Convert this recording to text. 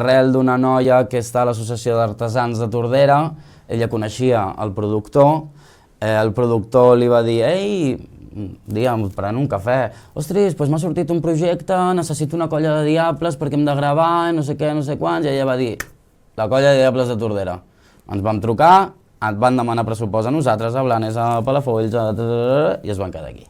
arrel d'una noia que està a l'Associació d'Artesans de Tordera, ella coneixia el productor li va dir «Ei, digue'm, pren un cafè. Ostres, doncs m'ha sortit un projecte, necessito una colla de diables perquè hem de gravar, no sé què, no sé quants», i ella va dir «La colla de diables de Tordera». Ens vam trucar, et van demanar pressupost a nosaltres, a Blanes, a Palafolls, i es van quedar aquí.